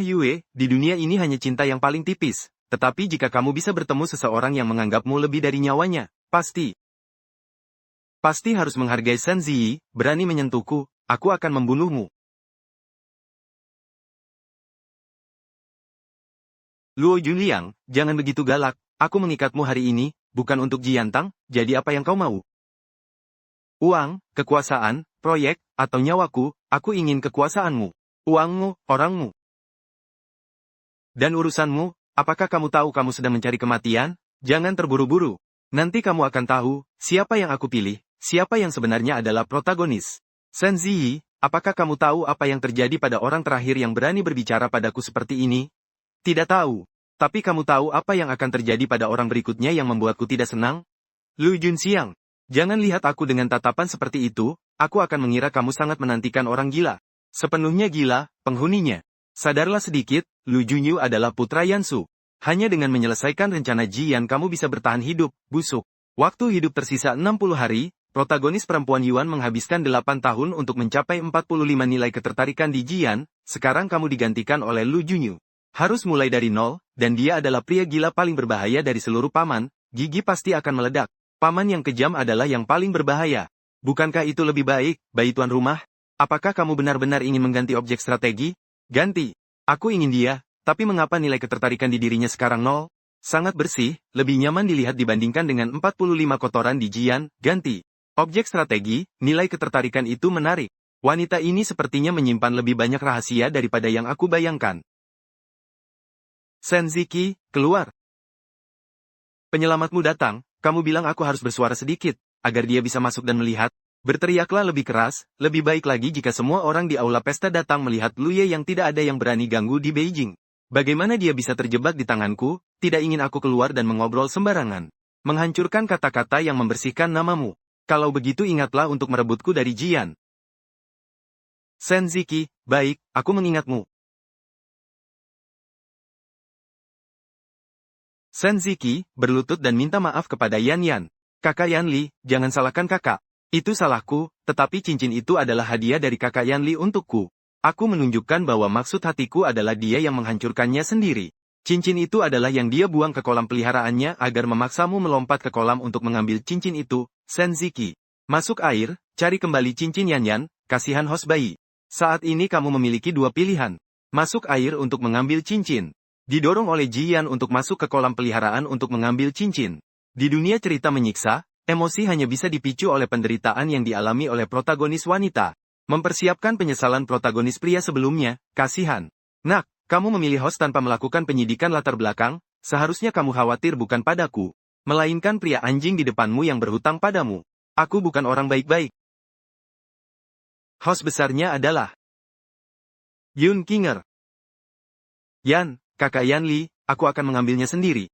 Ryue, di dunia ini hanya cinta yang paling tipis. Tetapi jika kamu bisa bertemu seseorang yang menganggapmu lebih dari nyawanya, pasti harus menghargai Shen Ziyi, berani menyentuhku, aku akan membunuhmu. Luo Junliang, jangan begitu galak, aku mengikatmu hari ini, bukan untuk Jiantang, jadi apa yang kau mau? Uang, kekuasaan, proyek, atau nyawaku, aku ingin kekuasaanmu. Uangmu, orangmu. Dan urusanmu, apakah kamu tahu kamu sedang mencari kematian? Jangan terburu-buru. Nanti kamu akan tahu, siapa yang aku pilih, siapa yang sebenarnya adalah protagonis. Shen Ziyi, apakah kamu tahu apa yang terjadi pada orang terakhir yang berani berbicara padaku seperti ini? Tidak tahu. Tapi kamu tahu apa yang akan terjadi pada orang berikutnya yang membuatku tidak senang? Lu Junxiang, jangan lihat aku dengan tatapan seperti itu, aku akan mengira kamu sangat menantikan orang gila. Sepenuhnya gila, penghuninya. Sadarlah sedikit, Lu Junyu adalah putra Yansu. Hanya dengan menyelesaikan rencana Jian kamu bisa bertahan hidup, busuk. Waktu hidup tersisa 60 hari, protagonis perempuan Yuan menghabiskan 8 tahun untuk mencapai 45 nilai ketertarikan di Jian, sekarang kamu digantikan oleh Lu Junyu. Harus mulai dari nol, dan dia adalah pria gila paling berbahaya dari seluruh paman, gigi pasti akan meledak. Paman yang kejam adalah yang paling berbahaya. Bukankah itu lebih baik, bayi tuan rumah? Apakah kamu benar-benar ingin mengganti objek strategi? Ganti. Aku ingin dia, tapi mengapa nilai ketertarikan di dirinya sekarang nol? Sangat bersih, lebih nyaman dilihat dibandingkan dengan 45 kotoran di Jian, ganti. Objek strategi, nilai ketertarikan itu menarik. Wanita ini sepertinya menyimpan lebih banyak rahasia daripada yang aku bayangkan. Shen Ziyi, keluar. Penyelamatmu datang, kamu bilang aku harus bersuara sedikit, agar dia bisa masuk dan melihat. Berteriaklah lebih keras, lebih baik lagi jika semua orang di aula pesta datang melihat Luye yang tidak ada yang berani ganggu di Beijing. Bagaimana dia bisa terjebak di tanganku, tidak ingin aku keluar dan mengobrol sembarangan. Menghancurkan kata-kata yang membersihkan namamu. Kalau begitu ingatlah untuk merebutku dari Jian. Shen Ziyi, baik, aku mengingatmu. Shen Ziyi, berlutut dan minta maaf kepada Yan Yan. Kakak Yan Li, jangan salahkan kakak. Itu salahku, tetapi cincin itu adalah hadiah dari kakak Yan Li untukku. Aku menunjukkan bahwa maksud hatiku adalah dia yang menghancurkannya sendiri. Cincin itu adalah yang dia buang ke kolam peliharaannya agar memaksamu melompat ke kolam untuk mengambil cincin itu, Shen Ziyi. Masuk air, cari kembali cincin Yan Yan, kasihan host bayi. Saat ini kamu memiliki dua pilihan. Masuk air untuk mengambil cincin. Didorong oleh Jian untuk masuk ke kolam peliharaan untuk mengambil cincin. Di dunia cerita menyiksa, emosi hanya bisa dipicu oleh penderitaan yang dialami oleh protagonis wanita. Mempersiapkan penyesalan protagonis pria sebelumnya, kasihan. Nak, kamu memilih host tanpa melakukan penyidikan latar belakang, seharusnya kamu khawatir bukan padaku, melainkan pria anjing di depanmu yang berhutang padamu. Aku bukan orang baik-baik. Host besarnya adalah Yun Qinger. Yan, kakak Yan Li, aku akan mengambilnya sendiri.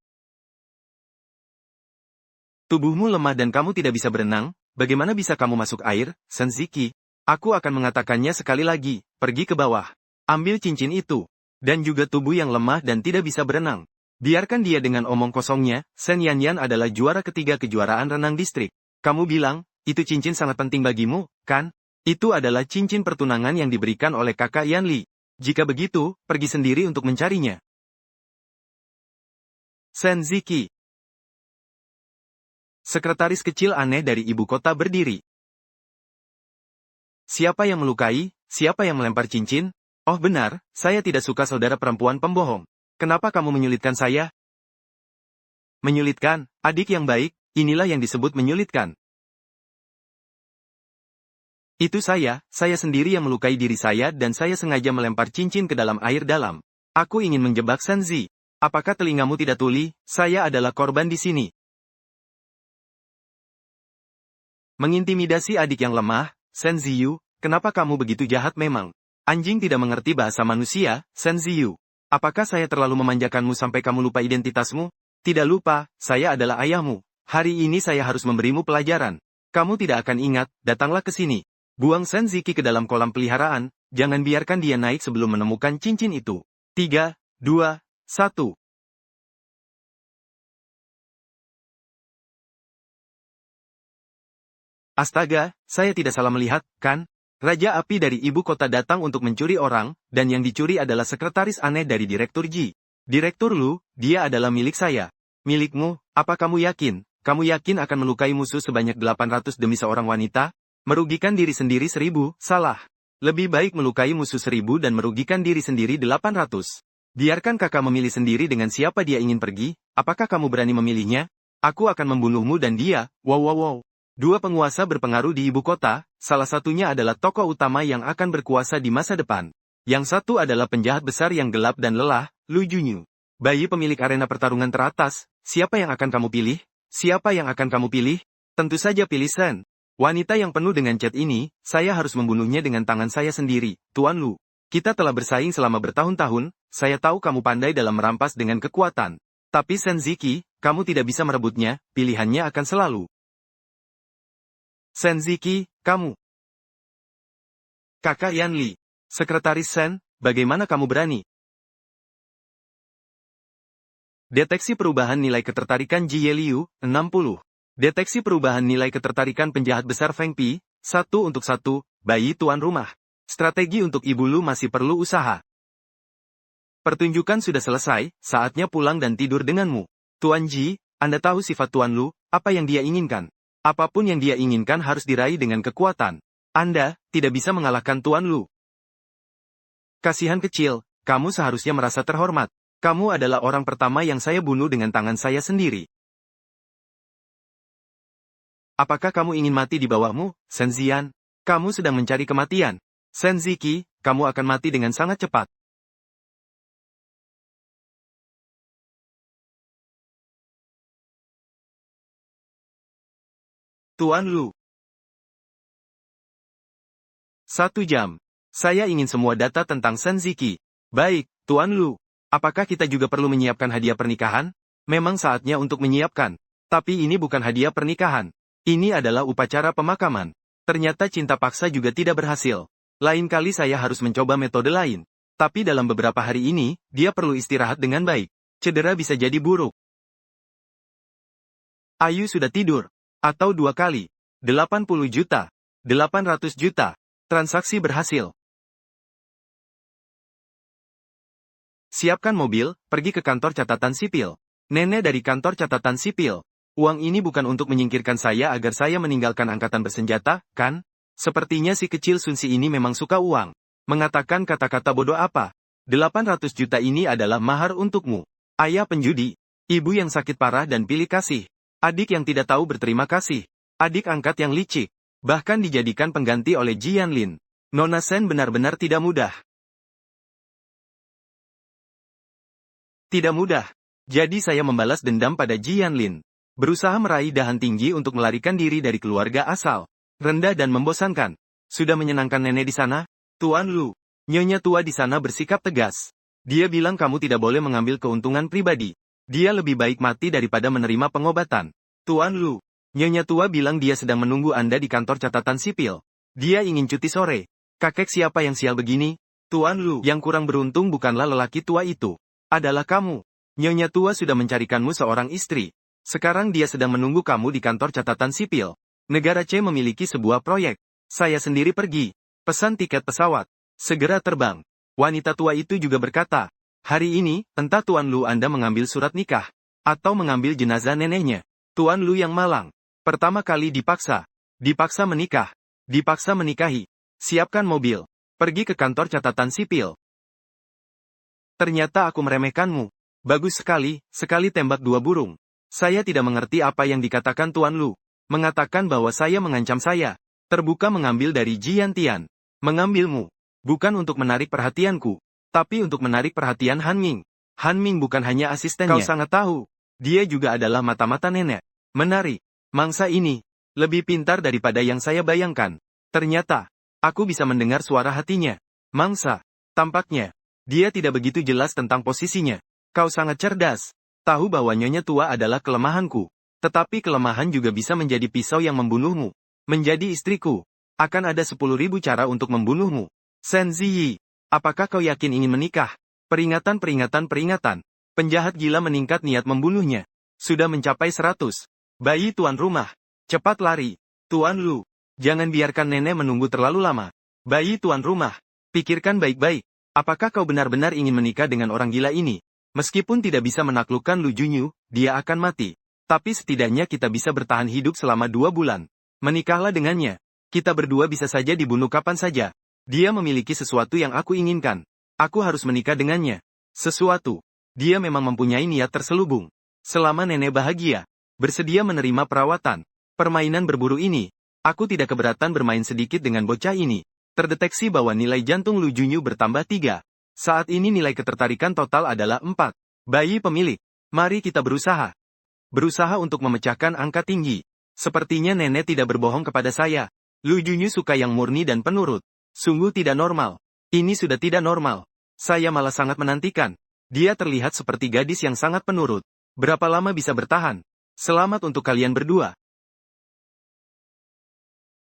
Tubuhmu lemah dan kamu tidak bisa berenang, bagaimana bisa kamu masuk air, Shen Ziyi? Aku akan mengatakannya sekali lagi, pergi ke bawah. Ambil cincin itu. Dan juga tubuh yang lemah dan tidak bisa berenang. Biarkan dia dengan omong kosongnya, Shen Yanyan adalah juara ketiga kejuaraan renang distrik. Kamu bilang, itu cincin sangat penting bagimu, kan? Itu adalah cincin pertunangan yang diberikan oleh kakak Yan Li. Jika begitu, pergi sendiri untuk mencarinya. Shen Ziyi. Sekretaris kecil aneh dari ibu kota berdiri. Siapa yang melukai? Siapa yang melempar cincin? Oh benar, saya tidak suka saudara perempuan pembohong. Kenapa kamu menyulitkan saya? Menyulitkan, adik yang baik, inilah yang disebut menyulitkan. Itu saya sendiri yang melukai diri saya dan saya sengaja melempar cincin ke dalam air dalam. Aku ingin menjebak Shen Ziyi. Apakah telingamu tidak tuli? Saya adalah korban di sini. Mengintimidasi adik yang lemah, Shen Ziyi, kenapa kamu begitu jahat memang? Anjing tidak mengerti bahasa manusia, Shen Ziyi. Apakah saya terlalu memanjakanmu sampai kamu lupa identitasmu? Tidak lupa, saya adalah ayahmu. Hari ini saya harus memberimu pelajaran. Kamu tidak akan ingat, datanglah ke sini. Buang Shen Ziyi ke dalam kolam peliharaan, jangan biarkan dia naik sebelum menemukan cincin itu. 3, 2, 1. Astaga, saya tidak salah melihat, kan? Raja Api dari ibu kota datang untuk mencuri orang, dan yang dicuri adalah sekretaris aneh dari Direktur Ji. Direktur Lu, dia adalah milik saya. Milikmu, apa kamu yakin? Kamu yakin akan melukai musuh sebanyak 800 demi seorang wanita? Merugikan diri sendiri 1000, salah. Lebih baik melukai musuh 1000 dan merugikan diri sendiri 800. Biarkan kakak memilih sendiri dengan siapa dia ingin pergi, apakah kamu berani memilihnya? Aku akan membunuhmu dan dia, wow. Dua penguasa berpengaruh di ibu kota, salah satunya adalah tokoh utama yang akan berkuasa di masa depan. Yang satu adalah penjahat besar yang gelap dan lelah, Lu Junyu. Bayi pemilik arena pertarungan teratas, siapa yang akan kamu pilih? Siapa yang akan kamu pilih? Tentu saja pilih Sen. Wanita yang penuh dengan cat ini, saya harus membunuhnya dengan tangan saya sendiri, Tuan Lu. Kita telah bersaing selama bertahun-tahun, saya tahu kamu pandai dalam merampas dengan kekuatan. Tapi Sen Ziki, kamu tidak bisa merebutnya, pilihannya akan selalu. Sen Ziki, kamu. Kakak Yan Li. Sekretaris Sen, bagaimana kamu berani? Deteksi perubahan nilai ketertarikan Ji Yeliu, 60. Deteksi perubahan nilai ketertarikan penjahat besar Feng Pi, 1 untuk 1, bayi tuan rumah. Strategi untuk Ibu Lu masih perlu usaha. Pertunjukan sudah selesai, saatnya pulang dan tidur denganmu. Tuan Ji, Anda tahu sifat Tuan Lu, apa yang dia inginkan? Apapun yang dia inginkan harus diraih dengan kekuatan. Anda tidak bisa mengalahkan Tuan Lu. Kasihan kecil, kamu seharusnya merasa terhormat. Kamu adalah orang pertama yang saya bunuh dengan tangan saya sendiri. Apakah kamu ingin mati di bawahmu, Sen Zian? Kamu sedang mencari kematian. Sen Ziki, kamu akan mati dengan sangat cepat. Tuan Lu. 1 jam. Saya ingin semua data tentang Sen Ziki. Baik, Tuan Lu. Apakah kita juga perlu menyiapkan hadiah pernikahan? Memang saatnya untuk menyiapkan. Tapi ini bukan hadiah pernikahan. Ini adalah upacara pemakaman. Ternyata cinta paksa juga tidak berhasil. Lain kali saya harus mencoba metode lain. Tapi dalam beberapa hari ini, dia perlu istirahat dengan baik. Cedera bisa jadi buruk. Ayu sudah tidur. Atau 2 kali. 80 juta. 800 juta. Transaksi berhasil. Siapkan mobil, pergi ke kantor catatan sipil. Nenek dari kantor catatan sipil. Uang ini bukan untuk menyingkirkan saya agar saya meninggalkan angkatan bersenjata, kan? Sepertinya si kecil Sunsi ini memang suka uang. Mengatakan kata-kata bodoh apa? 800 juta ini adalah mahar untukmu. Ayah penjudi. Ibu yang sakit parah dan pilih kasih. Adik yang tidak tahu berterima kasih. Adik angkat yang licik. Bahkan dijadikan pengganti oleh Ji Yanlin. Nona Sen benar-benar tidak mudah. Tidak mudah. Jadi saya membalas dendam pada Ji Yanlin. Berusaha meraih dahan tinggi untuk melarikan diri dari keluarga asal. Rendah dan membosankan. Sudah menyenangkan nenek di sana? Tuan Lu. Nyonya tua di sana bersikap tegas. Dia bilang kamu tidak boleh mengambil keuntungan pribadi. Dia lebih baik mati daripada menerima pengobatan. Tuan Lu. Nyonya tua bilang dia sedang menunggu Anda di kantor catatan sipil. Dia ingin cuti sore. Kakek siapa yang sial begini? Tuan Lu. Yang kurang beruntung bukanlah lelaki tua itu. Adalah kamu. Nyonya tua sudah mencarikanmu seorang istri. Sekarang dia sedang menunggu kamu di kantor catatan sipil. Negara C memiliki sebuah proyek. Saya sendiri pergi. Pesan tiket pesawat. Segera terbang. Wanita tua itu juga berkata, hari ini, entah Tuan Lu Anda mengambil surat nikah, atau mengambil jenazah neneknya. Tuan Lu yang malang. Pertama kali dipaksa. Dipaksa menikah. Dipaksa menikahi. Siapkan mobil. Pergi ke kantor catatan sipil. Ternyata aku meremehkanmu. Bagus sekali tembak 2 burung. Saya tidak mengerti apa yang dikatakan Tuan Lu. Mengatakan bahwa saya mengancam saya. Terbuka mengambil dari Ji Yantian. Mengambilmu. Bukan untuk menarik perhatianku. Tapi untuk menarik perhatian Han Ming. Han Ming bukan hanya asistennya. Kau sangat tahu. Dia juga adalah mata-mata nenek. Menarik. Mangsa ini. Lebih pintar daripada yang saya bayangkan. Ternyata. Aku bisa mendengar suara hatinya. Mangsa. Tampaknya. Dia tidak begitu jelas tentang posisinya. Kau sangat cerdas. Tahu bahwa nyonya tua adalah kelemahanku. Tetapi kelemahan juga bisa menjadi pisau yang membunuhmu. Menjadi istriku. Akan ada 10.000 cara untuk membunuhmu. Sen Ziyi. Apakah kau yakin ingin menikah? Peringatan. Penjahat gila meningkat niat membunuhnya. Sudah mencapai 100. Bayi tuan rumah. Cepat lari. Tuan Lu. Jangan biarkan nenek menunggu terlalu lama. Bayi tuan rumah, pikirkan baik-baik. Apakah kau benar-benar ingin menikah dengan orang gila ini? Meskipun tidak bisa menaklukkan Lu Junyu, dia akan mati. Tapi setidaknya kita bisa bertahan hidup selama 2 bulan. Menikahlah dengannya. Kita berdua bisa saja dibunuh kapan saja. Dia memiliki sesuatu yang aku inginkan. Aku harus menikah dengannya. Sesuatu. Dia memang mempunyai niat terselubung. Selama nenek bahagia, bersedia menerima perawatan, permainan berburu ini, aku tidak keberatan bermain sedikit dengan bocah ini. Terdeteksi bahwa nilai jantung Lu Junyu bertambah 3. Saat ini nilai ketertarikan total adalah 4. Bayi pemilik, mari kita berusaha. Berusaha untuk memecahkan angka tinggi. Sepertinya nenek tidak berbohong kepada saya. Lu Junyu suka yang murni dan penurut. Sungguh tidak normal. Ini sudah tidak normal. Saya malah sangat menantikan. Dia terlihat seperti gadis yang sangat penurut. Berapa lama bisa bertahan? Selamat untuk kalian berdua.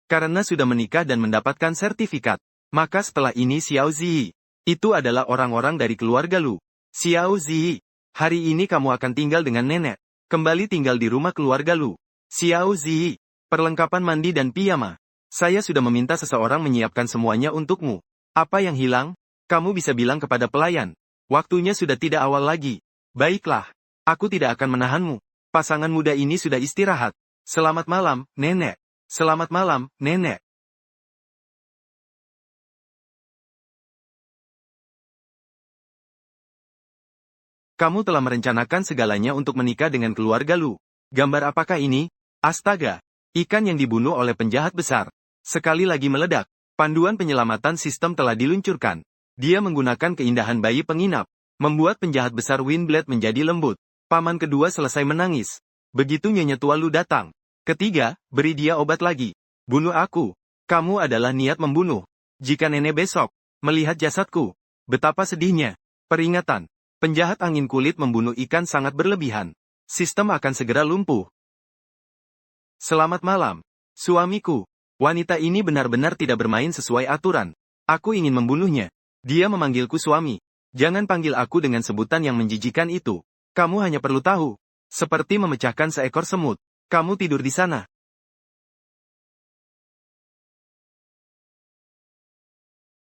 Karena sudah menikah dan mendapatkan sertifikat, maka setelah ini Xiao Ziyi. Itu adalah orang-orang dari keluarga Lu. Xiao Ziyi, hari ini kamu akan tinggal dengan nenek. Kembali tinggal di rumah keluarga Lu. Xiao Ziyi, perlengkapan mandi dan piyama. Saya sudah meminta seseorang menyiapkan semuanya untukmu. Apa yang hilang? Kamu bisa bilang kepada pelayan. Waktunya sudah tidak awal lagi. Baiklah. Aku tidak akan menahanmu. Pasangan muda ini sudah istirahat. Selamat malam, nenek. Selamat malam, nenek. Kamu telah merencanakan segalanya untuk menikah dengan keluarga Lu. Gambar apakah ini? Astaga. Ikan yang dibunuh oleh penjahat besar. Sekali lagi meledak. Panduan penyelamatan sistem telah diluncurkan. Dia menggunakan keindahan bayi penginap. Membuat penjahat besar Windblade menjadi lembut. Paman kedua selesai menangis. Begitu Nyonya tua Lu datang. Ketiga, beri dia obat lagi. Bunuh aku. Kamu adalah niat membunuh. Jika nenek besok melihat jasadku, betapa sedihnya. Peringatan. Penjahat angin kulit membunuh ikan sangat berlebihan. Sistem akan segera lumpuh. Selamat malam. Suamiku. Wanita ini benar-benar tidak bermain sesuai aturan. Aku ingin membunuhnya. Dia memanggilku suami. Jangan panggil aku dengan sebutan yang menjijikan itu. Kamu hanya perlu tahu. Seperti memecahkan seekor semut. Kamu tidur di sana.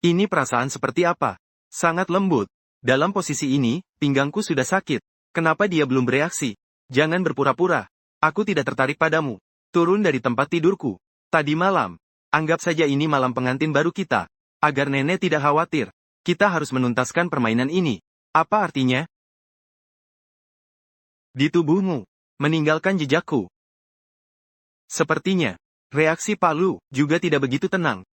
Ini perasaan seperti apa? Sangat lembut. Dalam posisi ini, pinggangku sudah sakit. Kenapa dia belum bereaksi? Jangan berpura-pura. Aku tidak tertarik padamu. Turun dari tempat tidurku. Tadi malam. Anggap saja ini malam pengantin baru kita. Agar nenek tidak khawatir. Kita harus menuntaskan permainan ini. Apa artinya? Di tubuhmu. Meninggalkan jejakku. Sepertinya. Reaksi Pak Lu juga tidak begitu tenang.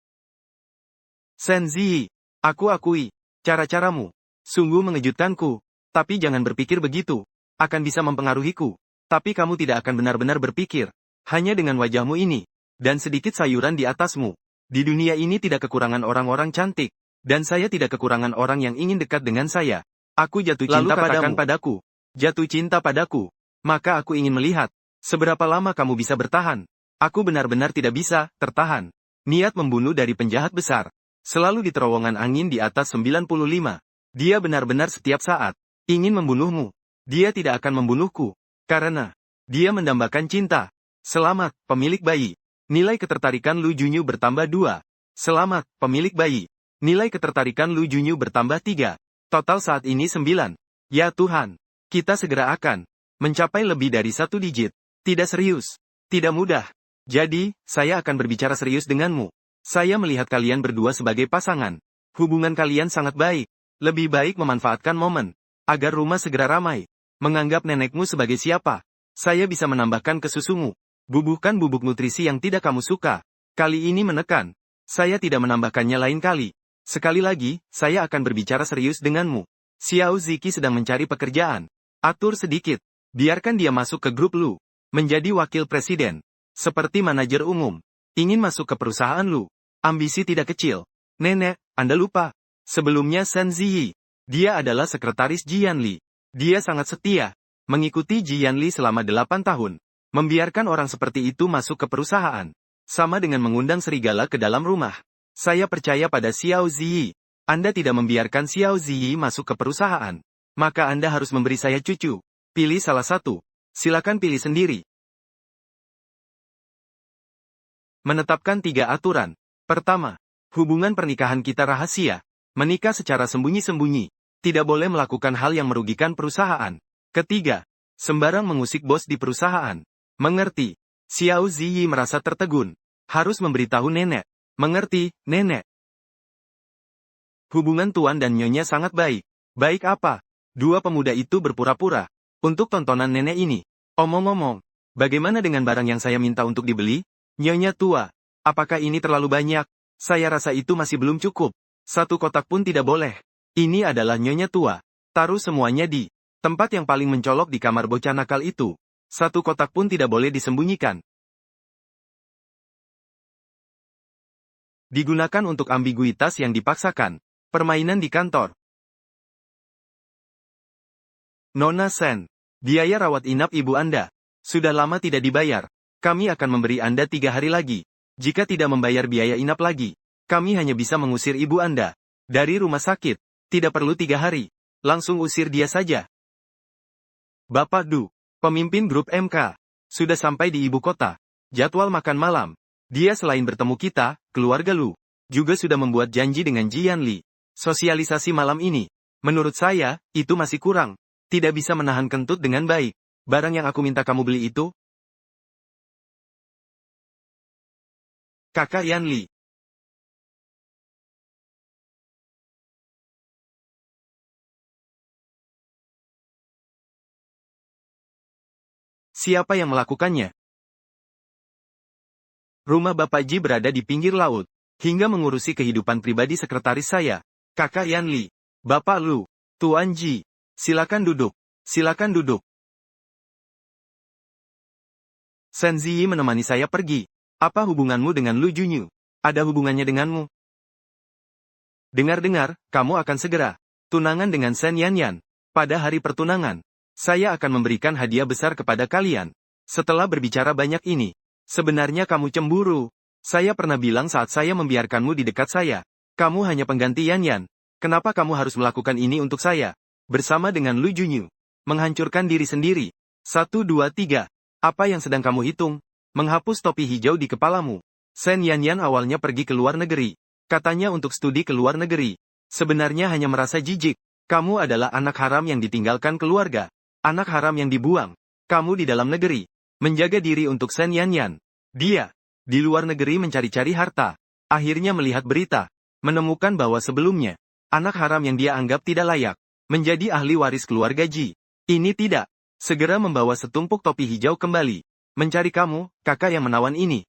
Senzi, aku akui, cara-caramu sungguh mengejutkanku, tapi jangan berpikir begitu, akan bisa mempengaruhiku. Tapi kamu tidak akan benar-benar berpikir, hanya dengan wajahmu ini, dan sedikit sayuran di atasmu. Di dunia ini tidak kekurangan orang-orang cantik, dan saya tidak kekurangan orang yang ingin dekat dengan saya. Aku jatuh cinta padaku. Jatuh cinta padaku. Maka aku ingin melihat, seberapa lama kamu bisa bertahan. Aku benar-benar tidak bisa tertahan. Niat membunuh dari penjahat besar. Selalu di terowongan angin di atas 95. Dia benar-benar setiap saat ingin membunuhmu. Dia tidak akan membunuhku. Karena dia mendambakan cinta. Selamat, pemilik bayi. Nilai ketertarikan Lu Junyu bertambah 2. Selamat, pemilik bayi. Nilai ketertarikan Lu Junyu bertambah 3. Total saat ini 9. Ya Tuhan. Kita segera akan mencapai lebih dari 1 digit. Tidak serius. Tidak mudah. Jadi, saya akan berbicara serius denganmu. Saya melihat kalian berdua sebagai pasangan. Hubungan kalian sangat baik. Lebih baik memanfaatkan momen. Agar rumah segera ramai. Menganggap nenekmu sebagai siapa. Saya bisa menambahkan ke susumu. Bubuhkan bubuk nutrisi yang tidak kamu suka. Kali ini menekan. Saya tidak menambahkannya lain kali. Sekali lagi, saya akan berbicara serius denganmu. Xiao Ziki sedang mencari pekerjaan. Atur sedikit. Biarkan dia masuk ke grup Lu. Menjadi wakil presiden. Seperti manajer umum. Ingin masuk ke perusahaan Lu. Ambisi tidak kecil. Nenek, Anda lupa. Sebelumnya Sen Ziyi. Dia adalah sekretaris Jian Li. Dia sangat setia. Mengikuti Jian Li selama 8 tahun. Membiarkan orang seperti itu masuk ke perusahaan. Sama dengan mengundang serigala ke dalam rumah. Saya percaya pada Xiao Ziyi. Anda tidak membiarkan Xiao Ziyi masuk ke perusahaan. Maka Anda harus memberi saya cucu. Pilih salah satu. Silakan pilih sendiri. Menetapkan 3 aturan. Pertama, Hubungan pernikahan kita rahasia. Menikah secara sembunyi-sembunyi. Tidak boleh melakukan hal yang merugikan perusahaan. Ketiga, sembarang mengusik bos di perusahaan. Mengerti? Xiao Ziyi merasa tertegun. Harus memberitahu nenek. Mengerti, nenek? Hubungan tuan dan nyonya sangat baik. Baik apa? Dua pemuda itu berpura-pura. Untuk tontonan nenek ini. Omong-omong, bagaimana dengan barang yang saya minta untuk dibeli? Nyonya tua, apakah ini terlalu banyak? Saya rasa itu masih belum cukup. Satu kotak pun tidak boleh. Ini adalah nyonya tua. Taruh semuanya di tempat yang paling mencolok di kamar bocah nakal itu. Satu kotak pun tidak boleh disembunyikan. Digunakan untuk ambiguitas yang dipaksakan. Permainan di kantor. Nona Sen, biaya rawat inap ibu Anda. Sudah lama tidak dibayar. Kami akan memberi Anda 3 hari lagi. Jika tidak membayar biaya inap lagi, kami hanya bisa mengusir ibu Anda dari rumah sakit. Tidak perlu 3 hari. Langsung usir dia saja. Bapak Du, pemimpin grup MK, sudah sampai di ibu kota. Jadwal makan malam. Dia selain bertemu kita, keluarga Lu, juga sudah membuat janji dengan Jian Li. Sosialisasi malam ini. Menurut saya, itu masih kurang. Tidak bisa menahan kentut dengan baik. Barang yang aku minta kamu beli itu? Kakak Yan Li. Siapa yang melakukannya? Rumah Bapak Ji berada di pinggir laut, hingga mengurusi kehidupan pribadi sekretaris saya. Kakak Yan Li. Bapak Lu. Tuan Ji. Silakan duduk. Silakan duduk. Sen Ziyi menemani saya pergi. Apa hubunganmu dengan Lu Junyu? Ada hubungannya denganmu? Dengar-dengar, kamu akan segera tunangan dengan Sen Yanyan. Pada hari pertunangan, saya akan memberikan hadiah besar kepada kalian. Setelah berbicara banyak ini, sebenarnya kamu cemburu. Saya pernah bilang saat saya membiarkanmu di dekat saya. Kamu hanya pengganti Yanyan. Kenapa kamu harus melakukan ini untuk saya? Bersama dengan Lu Junyu. Menghancurkan diri sendiri. 1, 2, 3. Apa yang sedang kamu hitung? Menghapus topi hijau di kepalamu. Sen Yanyan awalnya pergi ke luar negeri. Katanya untuk studi ke luar negeri. Sebenarnya hanya merasa jijik. Kamu adalah anak haram yang ditinggalkan keluarga. Anak haram yang dibuang. Kamu di dalam negeri. Menjaga diri untuk Sen Yanyan. Dia di luar negeri mencari-cari harta. Akhirnya melihat berita. Menemukan bahwa sebelumnya, anak haram yang dia anggap tidak layak menjadi ahli waris keluarga Ji. Ini tidak. Segera membawa setumpuk topi hijau kembali. Mencari kamu, kakak yang menawan ini.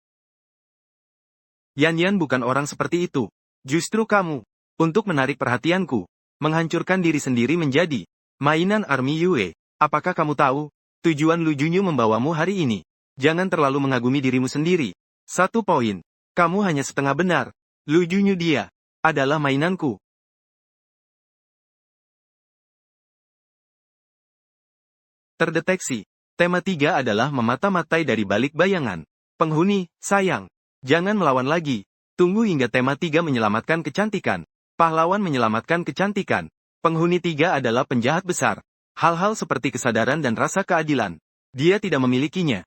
Yanyan bukan orang seperti itu. Justru kamu. Untuk menarik perhatianku. Menghancurkan diri sendiri menjadi mainan Army Yue. Apakah kamu tahu? Tujuan Lu Junyu membawamu hari ini. Jangan terlalu mengagumi dirimu sendiri. 1 poin. Kamu hanya setengah benar. Lu Junyu dia adalah mainanku. Terdeteksi. Tema 3 adalah memata-matai dari balik bayangan. Penghuni, sayang. Jangan melawan lagi. Tunggu hingga tema 3 menyelamatkan kecantikan. Pahlawan menyelamatkan kecantikan. Penghuni 3 adalah penjahat besar. Hal-hal seperti kesadaran dan rasa keadilan. Dia tidak memilikinya.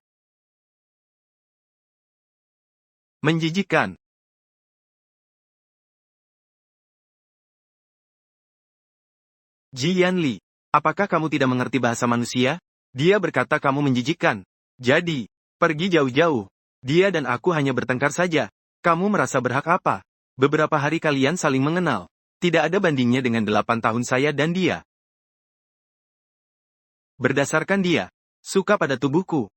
Menjijikkan. Jian Li. Apakah kamu tidak mengerti bahasa manusia? Dia berkata kamu menjijikkan. Jadi, pergi jauh-jauh. Dia dan aku hanya bertengkar saja. Kamu merasa berhak apa? Beberapa hari kalian saling mengenal. Tidak ada bandingnya dengan 8 tahun saya dan dia. Berdasarkan dia suka pada tubuhku.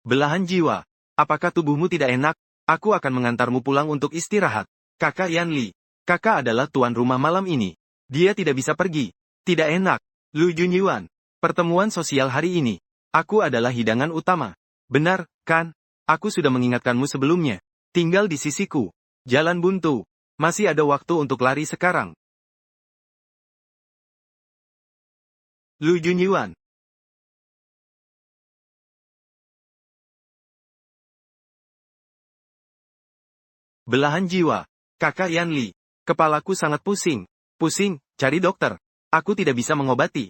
Belahan jiwa. Apakah tubuhmu tidak enak? Aku akan mengantarmu pulang untuk istirahat. Kakak Yan Li. Kakak adalah tuan rumah malam ini. Dia tidak bisa pergi. Tidak enak. Lu Junyuan. Pertemuan sosial hari ini. Aku adalah hidangan utama. Benar, kan? Aku sudah mengingatkanmu sebelumnya. Tinggal di sisiku. Jalan buntu. Masih ada waktu untuk lari sekarang. Lu Junyuan. Belahan jiwa. Kakak Yan Li. Kepalaku sangat pusing. Pusing, cari dokter. Aku tidak bisa mengobati.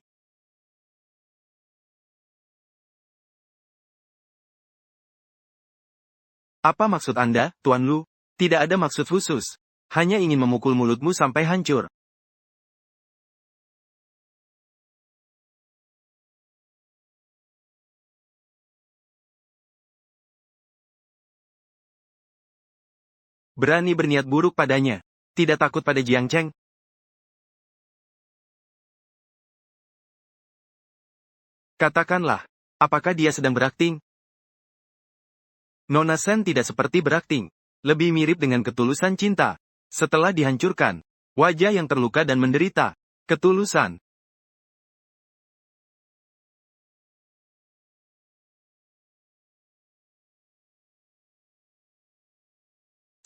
Apa maksud Anda, Tuan Lu? Tidak ada maksud khusus. Hanya ingin memukul mulutmu sampai hancur. Berani berniat buruk padanya. Tidak takut pada Jiang Cheng? Katakanlah, apakah dia sedang berakting? Nona Sen tidak seperti berakting. Lebih mirip dengan ketulusan cinta. Setelah dihancurkan, wajah yang terluka dan menderita. Ketulusan.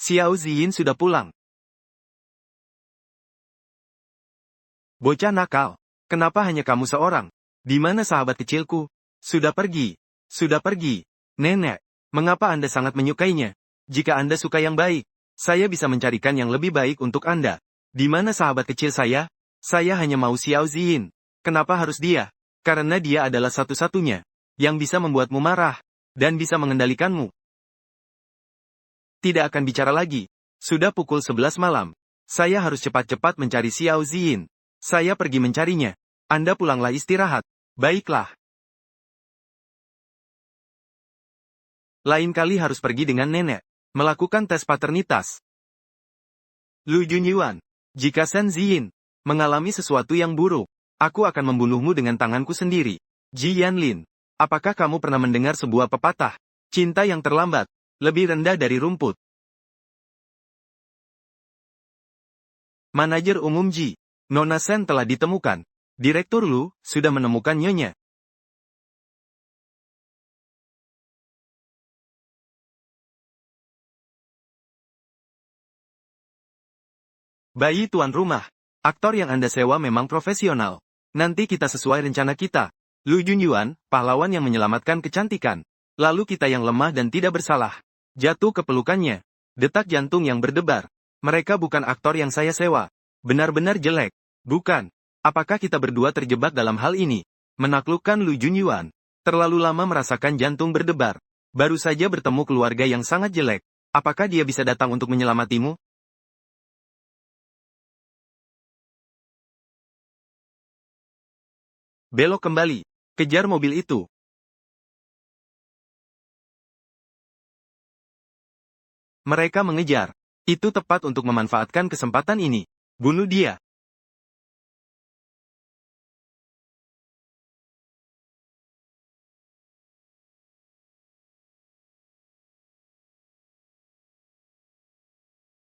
Xiao Ziyin sudah pulang. Bocah nakal. Kenapa hanya kamu seorang? Di mana sahabat kecilku? Sudah pergi. Sudah pergi. Nenek, mengapa Anda sangat menyukainya? Jika Anda suka yang baik, saya bisa mencarikan yang lebih baik untuk Anda. Di mana sahabat kecil saya? Saya hanya mau Xiao Ziyin. Kenapa harus dia? Karena dia adalah satu-satunya yang bisa membuatmu marah dan bisa mengendalikanmu. Tidak akan bicara lagi. Sudah pukul 11 malam. Saya harus cepat-cepat mencari Xiao Ziyin. Saya pergi mencarinya. Anda pulanglah istirahat. Baiklah. Lain kali harus pergi dengan nenek. Melakukan tes paternitas. Lu Junyuan. Jika Shen Ziyin mengalami sesuatu yang buruk, aku akan membunuhmu dengan tanganku sendiri. Ji Yanlin. Apakah kamu pernah mendengar sebuah pepatah? Cinta yang terlambat lebih rendah dari rumput. Manajer umum Ji. Nona Sen telah ditemukan. Direktur Lu sudah menemukan nyonya. Bayi tuan rumah. Aktor yang Anda sewa memang profesional. Nanti kita sesuai rencana kita. Lu Junyuan, pahlawan yang menyelamatkan kecantikan. Lalu kita yang lemah dan tidak bersalah. Jatuh ke pelukannya. Detak jantung yang berdebar. Mereka bukan aktor yang saya sewa. Benar-benar jelek. Bukan. Apakah kita berdua terjebak dalam hal ini? Menaklukkan Lu Junyuan. Terlalu lama merasakan jantung berdebar. Baru saja bertemu keluarga yang sangat jelek. Apakah dia bisa datang untuk menyelamatimu? Belok kembali. Kejar mobil itu. Mereka mengejar. Itu tepat untuk memanfaatkan kesempatan ini. Bunuh dia.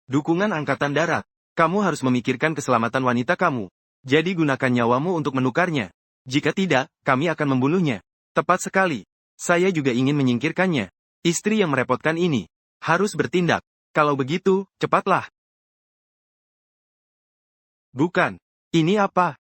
Dukungan Angkatan Darat. Kamu harus memikirkan keselamatan wanita kamu. Jadi gunakan nyawamu untuk menukarnya. Jika tidak, kami akan membunuhnya. Tepat sekali. Saya juga ingin menyingkirkannya. Istri yang merepotkan ini harus bertindak. Kalau begitu, cepatlah. Bukan. Ini apa?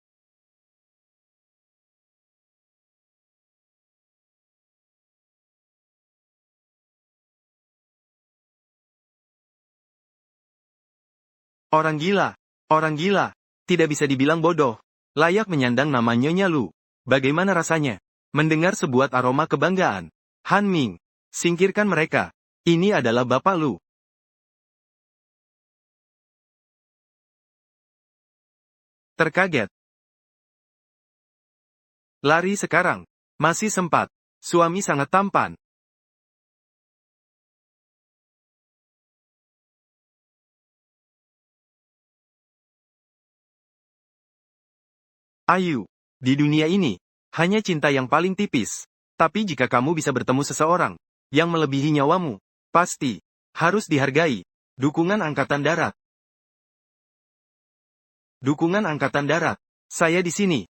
Orang gila. Orang gila. Tidak bisa dibilang bodoh. Layak menyandang nama Nyonya Lu. Bagaimana rasanya? Mendengar sebuah aroma kebanggaan. Han Ming. Singkirkan mereka. Ini adalah Bapak Lu. Terkaget. Lari sekarang. Masih sempat. Suami sangat tampan. Ayu. Di dunia ini, hanya cinta yang paling tipis. Tapi jika kamu bisa bertemu seseorang yang melebihi nyawamu, pasti harus dihargai. Dukungan Angkatan Darat. Dukungan Angkatan Darat. Saya di sini.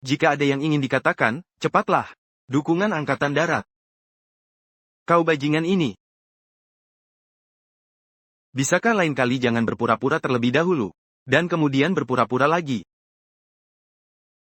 Jika ada yang ingin dikatakan, cepatlah. Dukungan Angkatan Darat. Kau bajingan ini. Bisakah lain kali jangan berpura-pura terlebih dahulu, dan kemudian berpura-pura lagi?